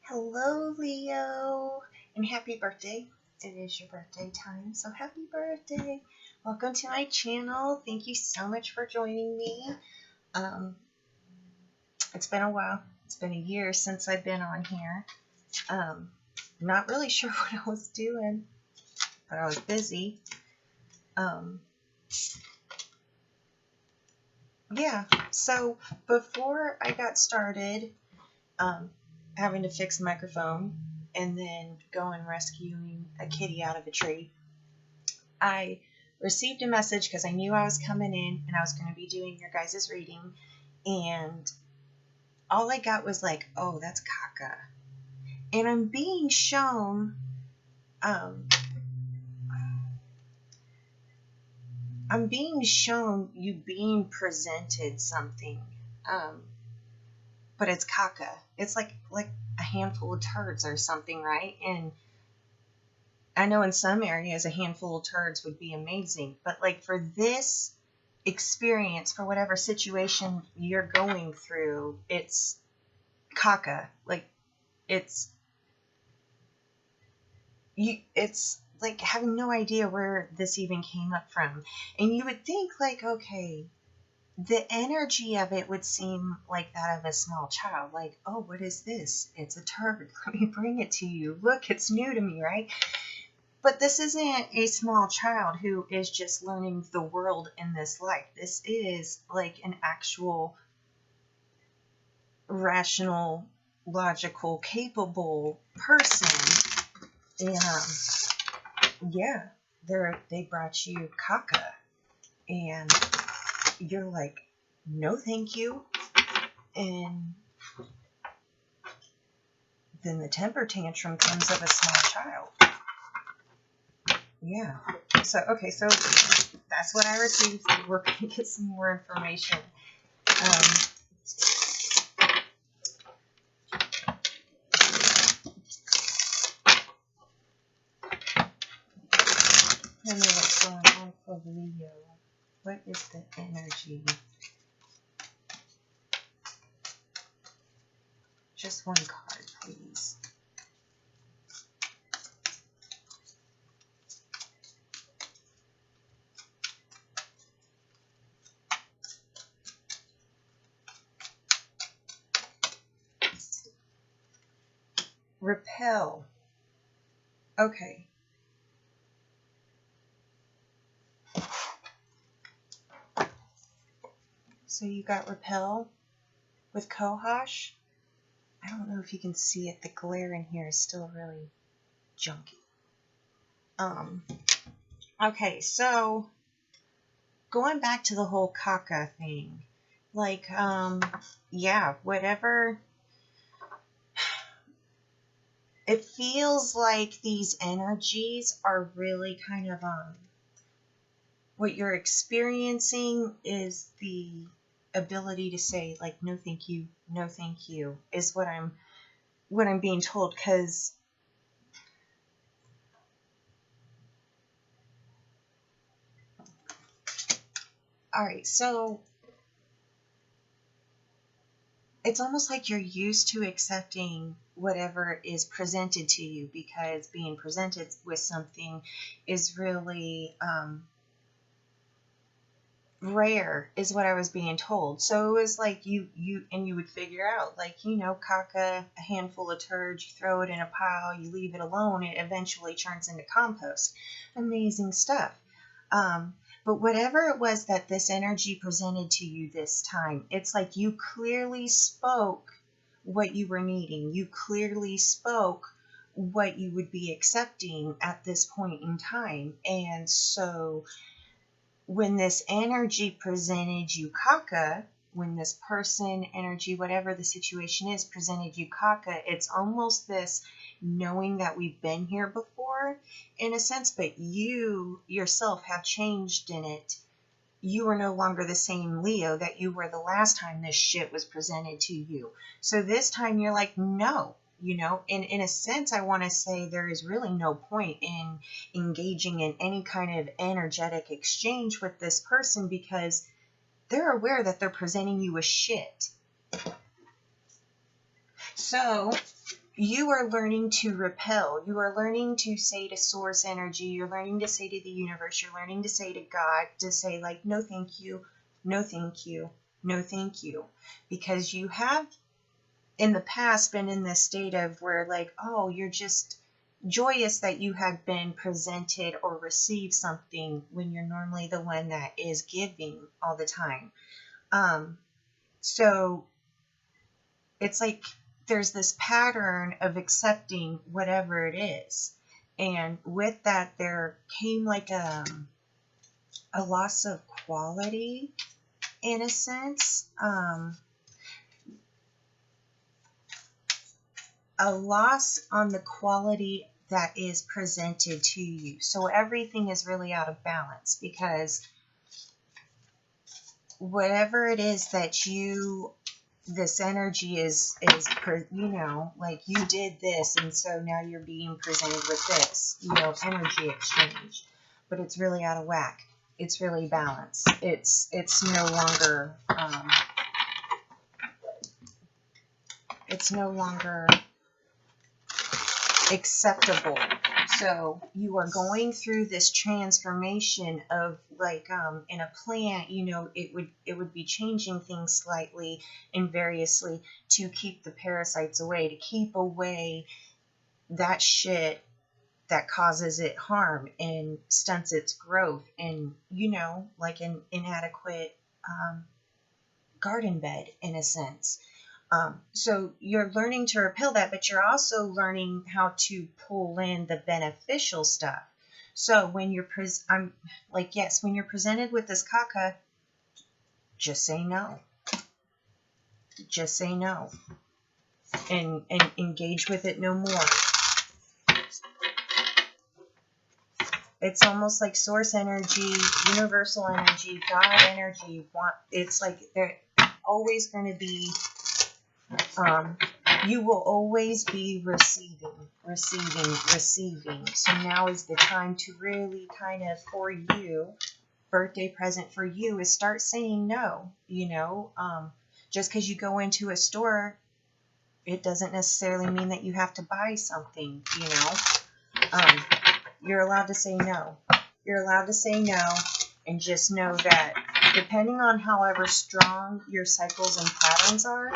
Hello, Leo, and happy birthday. It is your birthday time, so happy birthday. Welcome to my channel. Thank you so much for joining me. Um, it's been a while. It's been a year since I've been on here. Not really sure what I was doing, but I was busy. Yeah, so before I got started, having to fix a microphone and then go and rescuing a kitty out of a tree, I received a message because I knew I was coming in and I was going to be doing your guys' reading, and all I got was like, oh, that's caca. And I'm being shown, you being presented something, but it's caca. It's like a handful of turds or something, right? And I know in some areas a handful of turds would be amazing, but like for this experience, for whatever situation you're going through, it's caca. Like it's like having no idea where this even came up from. And you would think like, okay, the energy of it would seem like that of a small child. Like, oh, what is this? It's a turd. Let me bring it to you. Look, it's new to me, right? But this isn't a small child who is just learning the world in this life. This is like an actual rational, logical, capable person. And yeah, they brought you caca, and you're like, no, thank you. And then the temper tantrum comes of a small child. Yeah. So, okay, so that's what I received. We're going to get some more information. Tell me what's going on for Leo. What is the energy? Just one card, please. Repel. Okay. So you got repel with Kohash. I don't know if you can see it. The glare in here is still really junky. Okay, so going back to the whole caca thing, like, yeah, whatever. It feels like these energies are really kind of, what you're experiencing is the ability to say, like, no thank you, is what I'm being told. Because all right, so it's almost like you're used to accepting whatever is presented to you, because being presented with something is really rare, is what I was being told. So it was like you would figure out, like, caca, a handful of turds, you throw it in a pile, you leave it alone, it eventually turns into compost. Amazing stuff. But whatever it was that this energy presented to you this time, it's like you clearly spoke what you were needing. You clearly spoke what you would be accepting at this point in time. And so when this energy presented you caca, when this person, energy, whatever the situation is, presented you caca, it's almost this knowing that we've been here before, in a sense, but you yourself have changed in it. You are no longer the same Leo that you were the last time this shit was presented to you. So this time you're like, no. And in a sense, I want to say there is really no point in engaging in any kind of energetic exchange with this person, because they're aware that they're presenting you with shit. So you are learning to repel. You are learning to say to source energy. You're learning to say to the universe. You're learning to say to God, to say like, no, thank you. No, thank you. No, thank you. Because you have in the past been in this state of where like, oh, you're just joyous that you have been presented or received something when you're normally the one that is giving all the time. So it's like there's this pattern of accepting whatever it is. And with that, there came like a loss of quality in a sense. A loss on the quality that is presented to you. So everything is really out of balance because whatever it is that you, this energy is, like you did this and so now you're being presented with this, energy exchange. But it's really out of whack. It's really balanced. It's no longer, acceptable. So you are going through this transformation of like in a plant, it would be changing things slightly and variously to keep the parasites away, to keep away that shit that causes it harm and stunts its growth, and like an inadequate garden bed in a sense. So you're learning to repel that, but you're also learning how to pull in the beneficial stuff. So when you're when you're presented with this caca, just say no. Just say no, and engage with it no more. It's almost like source energy, universal energy, God energy. It's like they're always going to be. You will always be receiving. So now is the time to really kind of, for you, birthday present for you is start saying no. Just because you go into a store, it doesn't necessarily mean that you have to buy something. You're allowed to say no. You're allowed to say no, and just know that depending on however strong your cycles and patterns are,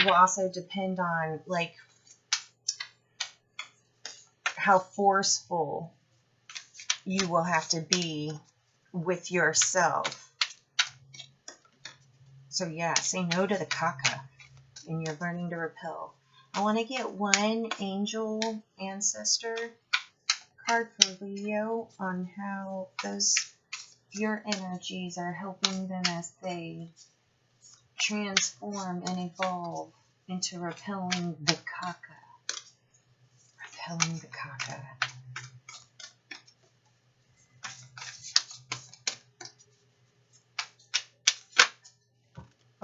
will also depend on like how forceful you will have to be with yourself. So yeah, say no to the caca, and you're learning to repel. I want to get one angel ancestor card for Leo on how your energies are helping them as they transform and evolve into repelling the caca. Repelling the caca.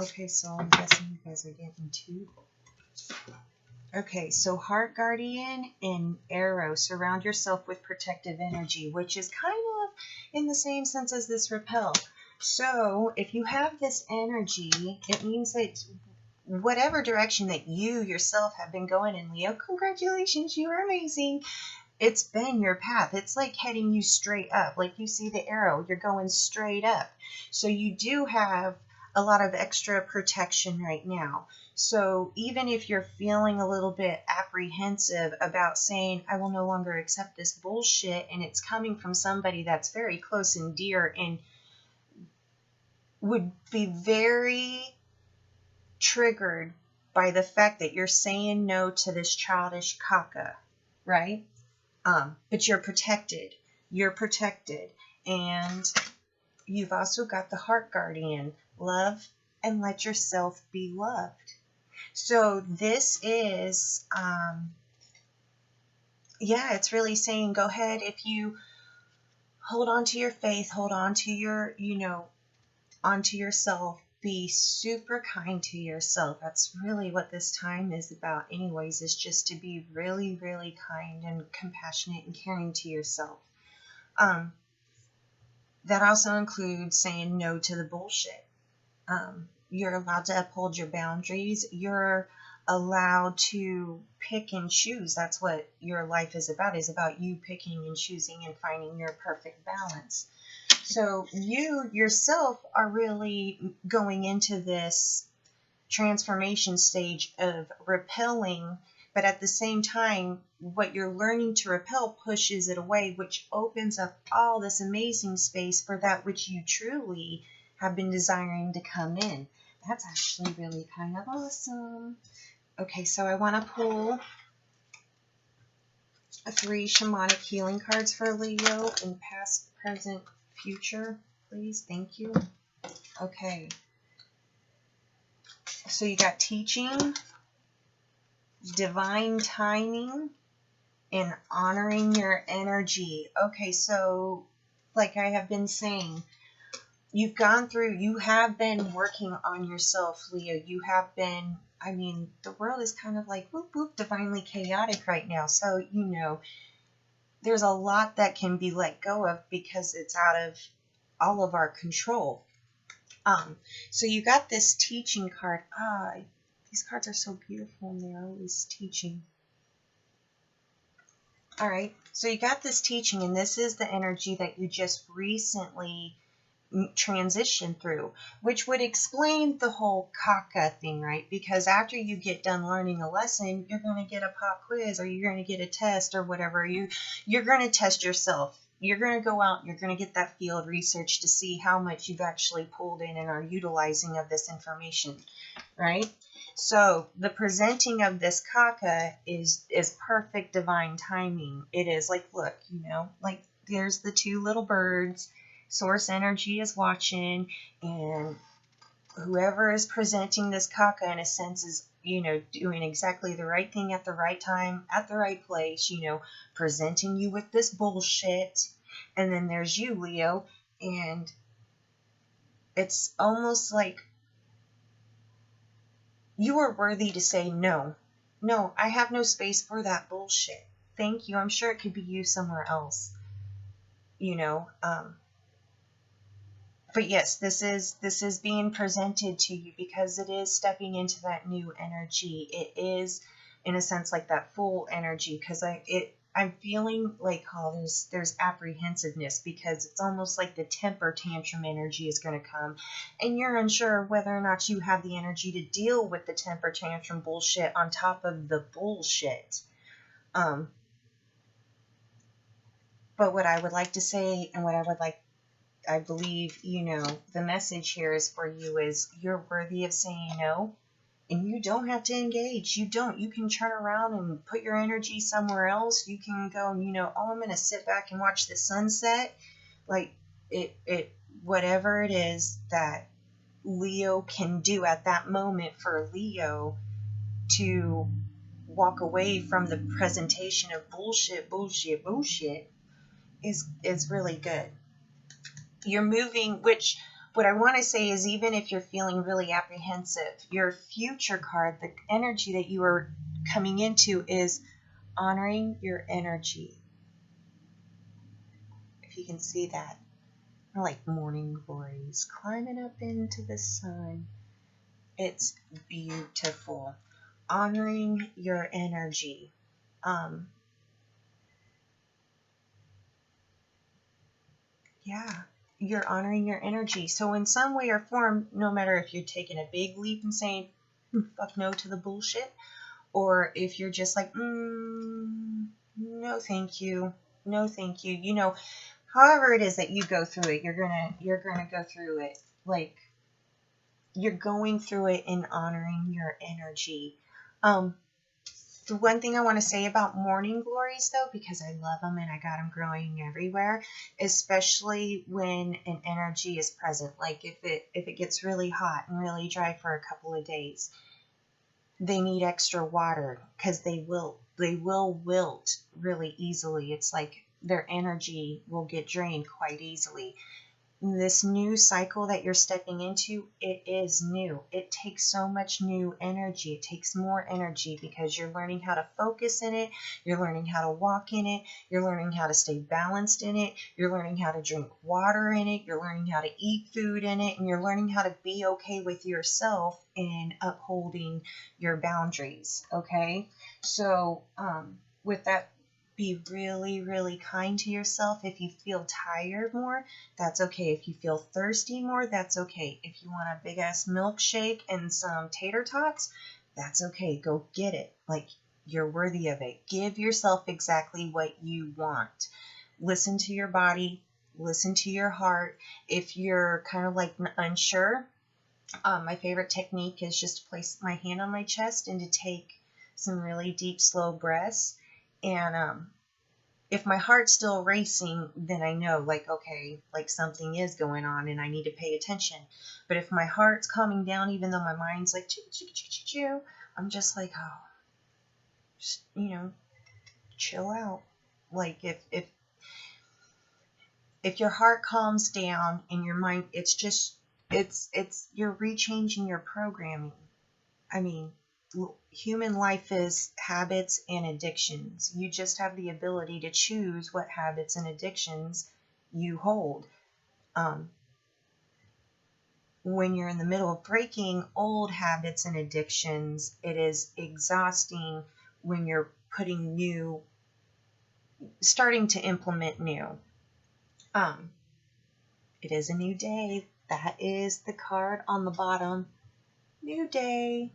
Okay, so I'm guessing you guys are getting two. Okay, so Heart Guardian and Arrow, surround yourself with protective energy, which is kind of in the same sense as this repel. So if you have this energy, it means that whatever direction that you yourself have been going in, Leo, congratulations, you are amazing. It's been your path. It's like heading you straight up. Like you see the arrow, you're going straight up. So you do have a lot of extra protection right now. So even if you're feeling a little bit apprehensive about saying, I will no longer accept this bullshit, and it's coming from somebody that's very close and dear and would be very triggered by the fact that you're saying no to this childish caca, right? But you're protected. You're protected. And you've also got the Heart Guardian. Love and let yourself be loved. So this is, it's really saying go ahead. If you hold on to your faith, hold on to your, onto yourself, be super kind to yourself. That's really what this time is about anyways, is just to be really, really kind and compassionate and caring to yourself. That also includes saying no to the bullshit. You're allowed to uphold your boundaries. You're allowed to pick and choose. That's what your life is about you picking and choosing and finding your perfect balance. So you yourself are really going into this transformation stage of repelling, but at the same time, what you're learning to repel pushes it away, which opens up all this amazing space for that which you truly have been desiring to come in. That's actually really kind of awesome. Okay, so I want to pull 3 shamanic healing cards for Leo in past, present, future, please. Thank you. Okay. So you got teaching, divine timing, and honoring your energy. Okay, so like I have been saying, you have been working on yourself, Leo. You have been, I mean, the world is kind of like whoop whoop, divinely chaotic right now. So, there's a lot that can be let go of because it's out of all of our control. So you got this teaching card. These cards are so beautiful and they're always teaching. All right, so you got this teaching, and this is the energy that you just recently transitioned through, which would explain the whole kaka thing, right? Because after you get done learning a lesson, you're going to get a pop quiz, or you're going to get a test, or whatever. You're going to test yourself. You're going to go out and you're going to get that field research to see how much you've actually pulled in and are utilizing of this information, right? So the presenting of this kaka is perfect divine timing. It is like, look, like there's the 2 little birds. Source energy is watching, and whoever is presenting this kaka in a sense is, doing exactly the right thing at the right time, at the right place, presenting you with this bullshit. And then there's you, Leo, and it's almost like you are worthy to say no. No, I have no space for that bullshit. Thank you. I'm sure it could be used somewhere else. But yes, this is being presented to you because it is stepping into that new energy. It is, in a sense, like that full energy, because I'm feeling like, there's apprehensiveness, because it's almost like the temper tantrum energy is going to come, and you're unsure whether or not you have the energy to deal with the temper tantrum bullshit on top of the bullshit. But what I would like to say, and what I believe, the message here is for you is you're worthy of saying no, and you don't have to engage. You can turn around and put your energy somewhere else. You can go, I'm going to sit back and watch the sunset. Like whatever it is that Leo can do at that moment for Leo to walk away from the presentation of bullshit is really good. You're moving, which what I want to say is, even if you're feeling really apprehensive, your future card, the energy that you are coming into, is honoring your energy. If you can see that. Like morning glories climbing up into the sun. It's beautiful. Honoring your energy. Yeah. You're honoring your energy. So in some way or form, no matter if you're taking a big leap and saying, fuck no to the bullshit, or if you're just like, no thank you, no thank you, however it is that you go through it, you're gonna go through it, like, you're going through it in honoring your energy. The one thing I want to say about morning glories, though, because I love them and I got them growing everywhere, especially when an energy is present. Like if it gets really hot and really dry for a couple of days, they need extra water, because they will wilt really easily. It's like their energy will get drained quite easily. this new cycle that you're stepping into, it is new. It takes so much new energy. It takes more energy because you're learning how to focus in it. You're learning how to walk in it. You're learning how to stay balanced in it. You're learning how to drink water in it. You're learning how to eat food in it. And you're learning how to be okay with yourself in upholding your boundaries. Okay? So, with that, be really, really kind to yourself. If you feel tired more, that's okay. If you feel thirsty more, that's okay. If you want a big ass milkshake and some tater tots, that's okay. Go get it. Like, you're worthy of it. Give yourself exactly what you want. Listen to your body. Listen to your heart. If you're kind of like unsure, my favorite technique is just to place my hand on my chest and to take some really deep, slow breaths. And if my heart's still racing, then I know, like, okay, like something is going on and I need to pay attention. But if my heart's calming down, even though my mind's like, choo, choo, choo, choo, choo, I'm just like, oh, just, chill out. Like, if your heart calms down and your mind, you're rechanging your programming. I mean, human life is habits and addictions. You just have the ability to choose what habits and addictions you hold. When you're in the middle of breaking old habits and addictions, it is exhausting when you're starting to implement new. It is a new day. That is the card on the bottom. New day.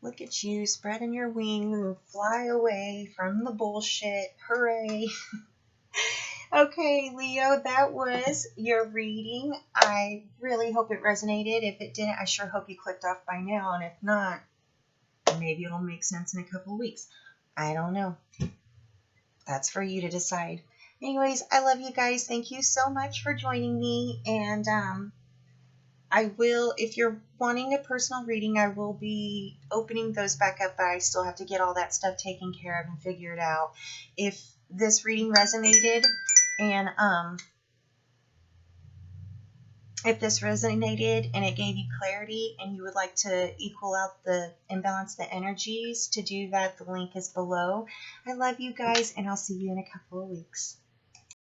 Look at you spreading your wings and fly away from the bullshit. Hooray. Okay, Leo, that was your reading. I really hope it resonated. If it didn't, I sure hope you clicked off by now. And if not, maybe it'll make sense in a couple of weeks. I don't know. That's for you to decide. Anyways, I love you guys. Thank you so much for joining me. And I will, if you're wanting a personal reading, I will be opening those back up, but I still have to get all that stuff taken care of and figured out. If this reading resonated and it gave you clarity and you would like to equal out and balance the energies, to do that, the link is below. I love you guys, and I'll see you in a couple of weeks.